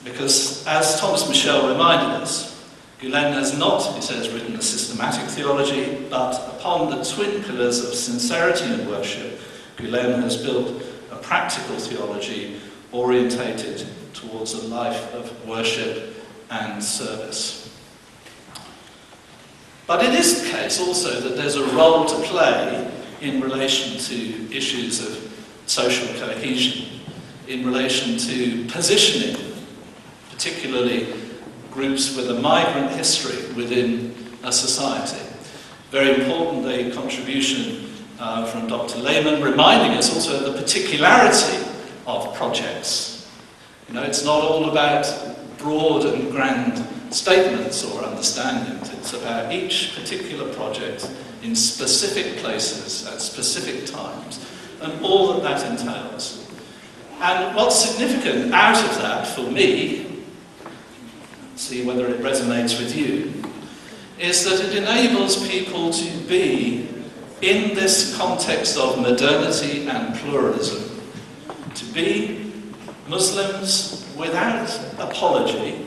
Because, as Thomas Michel reminded us, Gülen has not, he says, written a systematic theology, but upon the twin pillars of sincerity and worship, Gülen has built a practical theology orientated towards a life of worship and service. But it is the case also that there's a role to play in relation to issues of social cohesion, in relation to positioning, particularly groups with a migrant history within a society. Very important, the contribution from Dr. Lehman, reminding us also of the particularity of projects. You know, it's not all about broad and grand statements or understandings. It's about each particular project in specific places at specific times and all that that entails. And what's significant out of that for me, see whether it resonates with you, is that it enables people to be in this context of modernity and pluralism, to be Muslims without apology,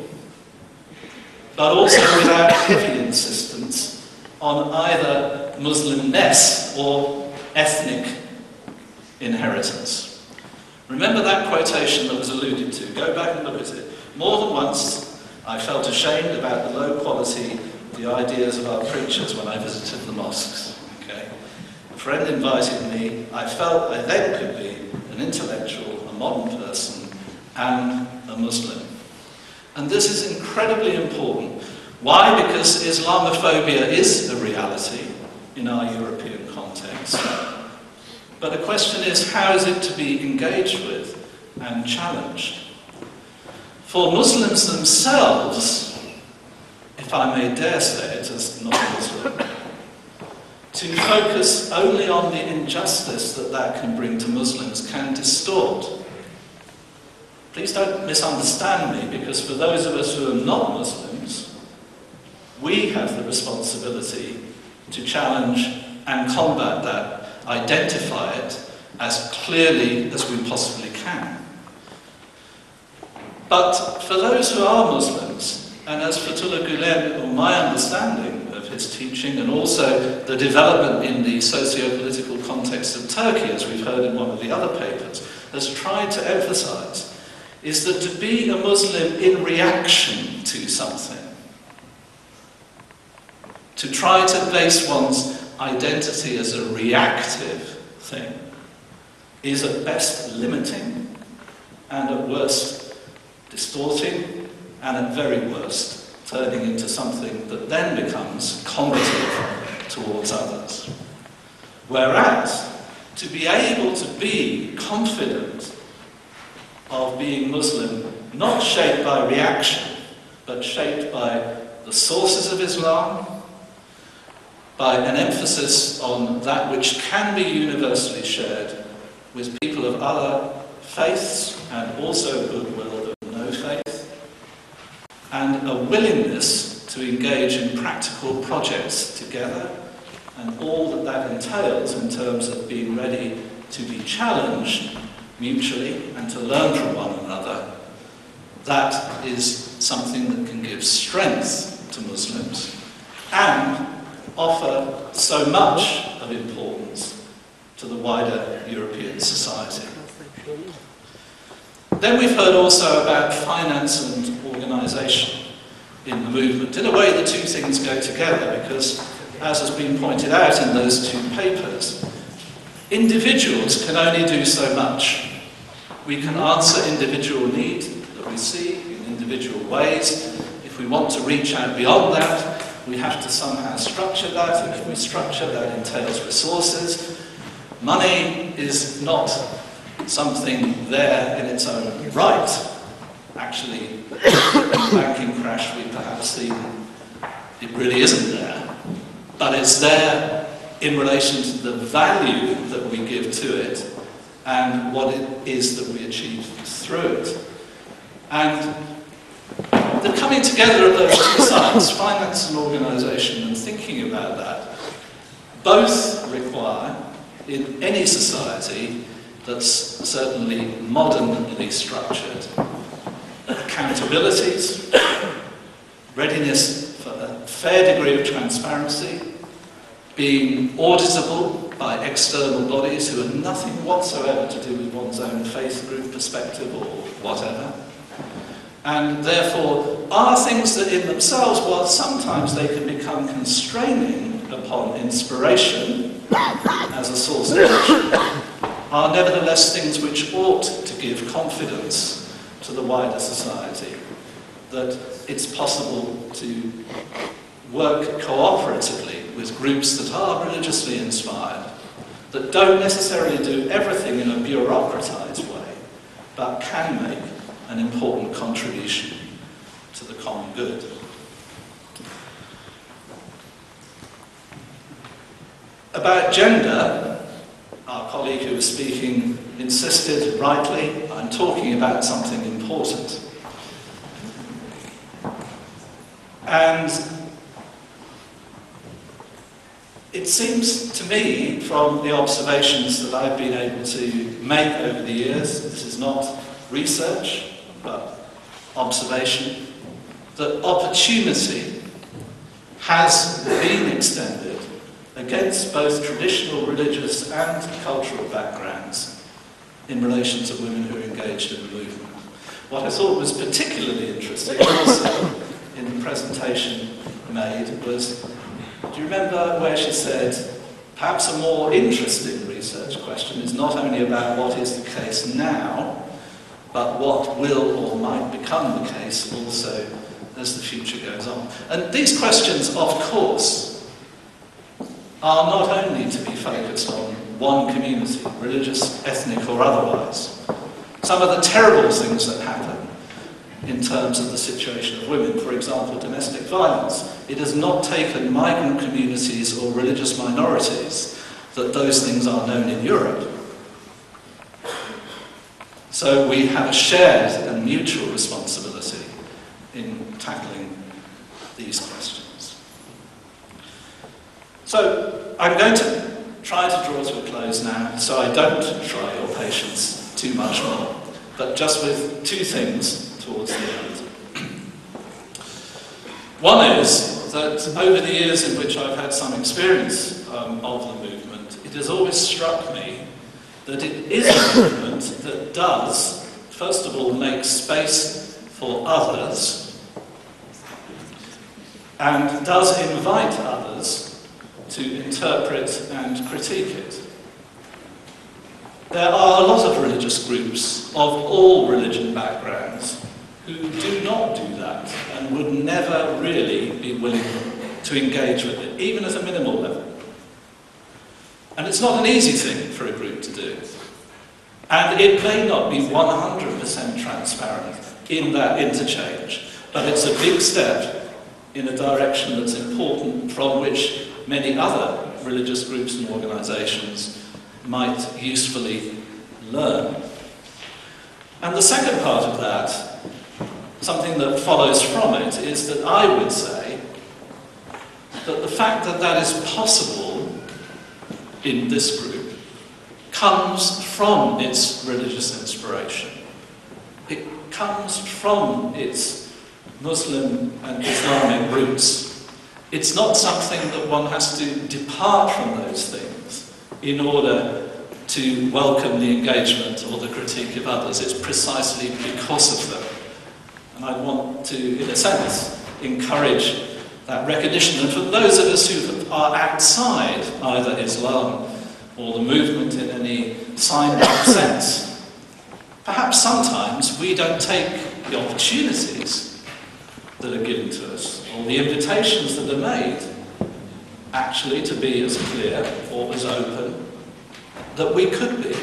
but also without heavy insistence on either Muslimness or ethnic inheritance. Remember that quotation that was alluded to. Go back and look at it. More than once, I felt ashamed about the low quality of the ideas of our preachers when I visited the mosques. Okay? A friend invited me. I felt I then could be an intellectual, a modern person, and a Muslim. And this is incredibly important. Why? Because Islamophobia is a reality in our European context. But the question is, how is it to be engaged with and challenged? For Muslims themselves, if I may dare say it as not a Muslim, to focus only on the injustice that that can bring to Muslims can distort. Please don't misunderstand me, because for those of us who are not Muslims, we have the responsibility to challenge and combat that, identify it as clearly as we possibly can. But for those who are Muslims, and as Fethullah Gülen, or my understanding of his teaching, and also the development in the socio-political context of Turkey, as we've heard in one of the other papers, has tried to emphasize, is that to be a Muslim in reaction to something, to try to base one's identity as a reactive thing, is at best limiting, and at worst distorting, and at very worst turning into something that then becomes combative towards others. Whereas, to be able to be confident of being Muslim, not shaped by reaction, but shaped by the sources of Islam, by an emphasis on that which can be universally shared with people of other faiths and also goodwill of no faith, and a willingness to engage in practical projects together, and all that that entails in terms of being ready to be challenged mutually and to learn from one another. That is something that can give strength to Muslims and offer so much of importance to the wider European society. Then we've heard also about finance and organisation in the movement. In a way, the two things go together because, as has been pointed out in those two papers, individuals can only do so much. We can answer individual need that we see in individual ways. If we want to reach out beyond that, we have to somehow structure that, and if we structure, that entails resources. Money is not something there in its own right. Actually, in the banking crash we perhaps seen, it really isn't there. But it's there in relation to the value that we give to it and what it is that we achieve through it. And the coming together of those two sides, finance and organisation, and thinking about that, both require, in any society that's certainly modernly structured, accountability. capabilities, readiness for a fair degree of transparency, being auditable by external bodies who have nothing whatsoever to do with one's own faith group perspective or whatever, and therefore are things that in themselves, while sometimes they can become constraining upon inspiration as a source of action, are nevertheless things which ought to give confidence to the wider society that it's possible to work cooperatively with groups that are religiously inspired, that don't necessarily do everything in a bureaucratized way, but can make an important contribution to the common good. About gender, our colleague who was speaking insisted, rightly, I'm talking about something important. And it seems to me, from the observations that I've been able to make over the years, this is not research, but observation, that opportunity has been extended against both traditional religious and cultural backgrounds in relation to women who are engaged in the movement. What I thought was particularly interesting also in the presentation made was, do you remember where she said, perhaps a more interesting research question is not only about what is the case now, but what will or might become the case also as the future goes on. And these questions, of course, are not only to be focused on one community, religious, ethnic or otherwise. Some of the terrible things that happen in terms of the situation of women, for example, domestic violence, it has not taken migrant communities or religious minorities that those things are known in Europe. So we have a shared and mutual responsibility in tackling these questions. So I'm going to try to draw to a close now, so I don't try your patience too much more, but just with two things towards the end. One is that over the years in which I've had some experience of the movement, it has always struck me that it is a movement that does, first of all, make space for others, and does invite others to interpret and critique it. There are a lot of religious groups of all religion backgrounds who do not do that and would never really be willing to engage with it, even at a minimal level. And it's not an easy thing for a group to do. And it may not be 100% transparent in that interchange, but it's a big step in a direction that's important, from which many other religious groups and organisations might usefully learn. And the second part of that, something that follows from it, is that I would say that the fact that that is possible in this group comes from its religious inspiration. It comes from its Muslim and Islamic roots. It's not something that one has to depart from those things in order to welcome the engagement or the critique of others. It's precisely because of them. And I want to, in a sense, encourage that recognition. And for those of us who are outside either Islam or the movement in any signed-up sense, perhaps sometimes we don't take the opportunities that are given to us, or the invitations that are made, actually to be as clear or as open that we could be.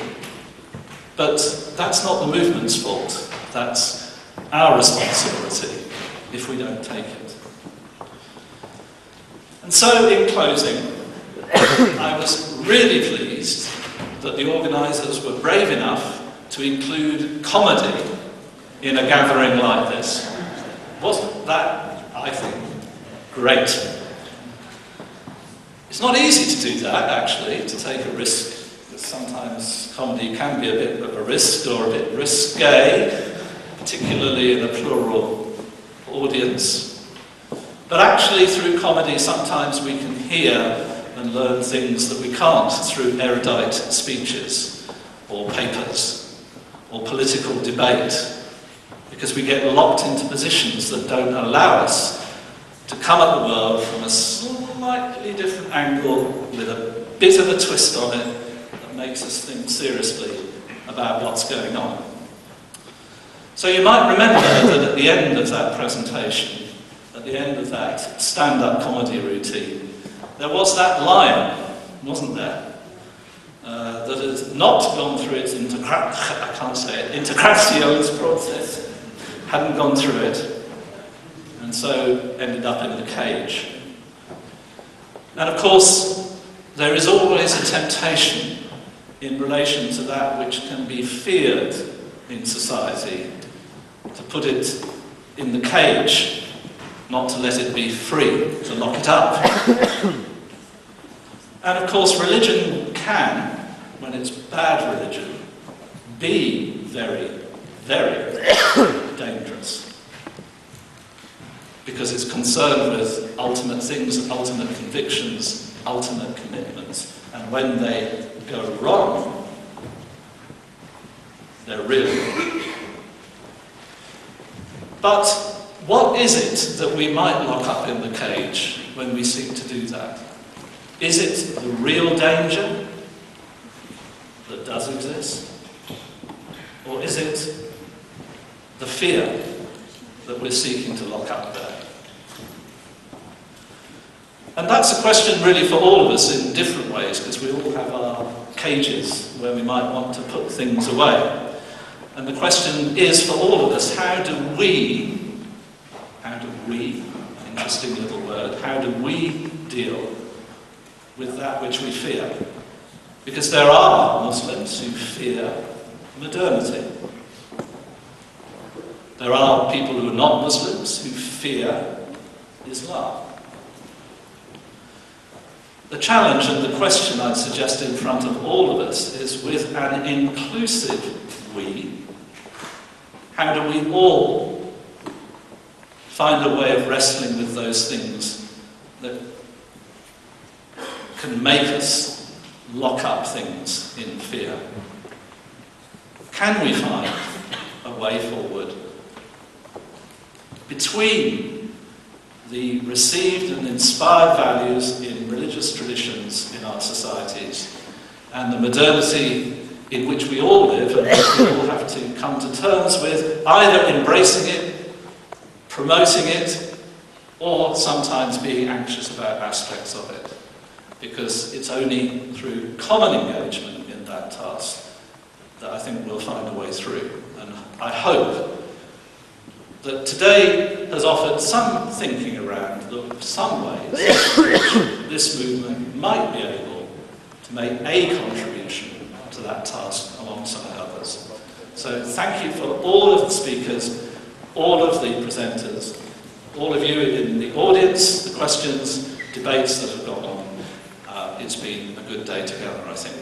But that's not the movement's fault. That's our responsibility if we don't take it. And so, in closing, I was really pleased that the organisers were brave enough to include comedy in a gathering like this. Wasn't that, I think, great? It's not easy to do that, actually, to take a risk. Sometimes comedy can be a bit of a risk or a bit risque, particularly in a plural audience. But actually, through comedy, sometimes we can hear and learn things that we can't through erudite speeches or papers or political debate, because we get locked into positions that don't allow us to come at the world from a slightly different angle with a bit of a twist on it that makes us think seriously about what's going on. So you might remember that at the end of that presentation, at the end of that stand-up comedy routine, there was that line, wasn't there? That has not gone through its integrations process, hadn't gone through it, and so ended up in the cage. And of course, there is always a temptation in relation to that which can be feared in society, to put it in the cage, not to let it be free, to lock it up. And of course, religion can, when it's bad religion, be very, very dangerous. Because it's concerned with ultimate things, ultimate convictions, ultimate commitments. And when they go wrong, they're really wrong. But what is it that we might lock up in the cage when we seek to do that? Is it the real danger that does exist? Or is it the fear that we're seeking to lock up there? And that's a question really for all of us in different ways, because we all have our cages where we might want to put things away. And the question is for all of us, how do we, interesting little word, how do we deal with that which we fear? Because there are Muslims who fear modernity. There are people who are not Muslims who fear Islam. The challenge and the question I'd suggest in front of all of us is, with an inclusive we, how do we all find a way of wrestling with those things that can make us lock up things in fear? Can we find a way forward between the received and inspired values in religious traditions in our societies and the modernity in which we all live and which we all have to come to terms with, either embracing it, promoting it, or sometimes being anxious about aspects of it? Because it's only through common engagement in that task that I think we'll find a way through. And I hope that today has offered some thinking around some ways in which this movement might be able to make a contribution to that task alongside others. So thank you for all of the speakers, all of the presenters, all of you in the audience, the questions, debates that have gone on. It's been a good day together, I think.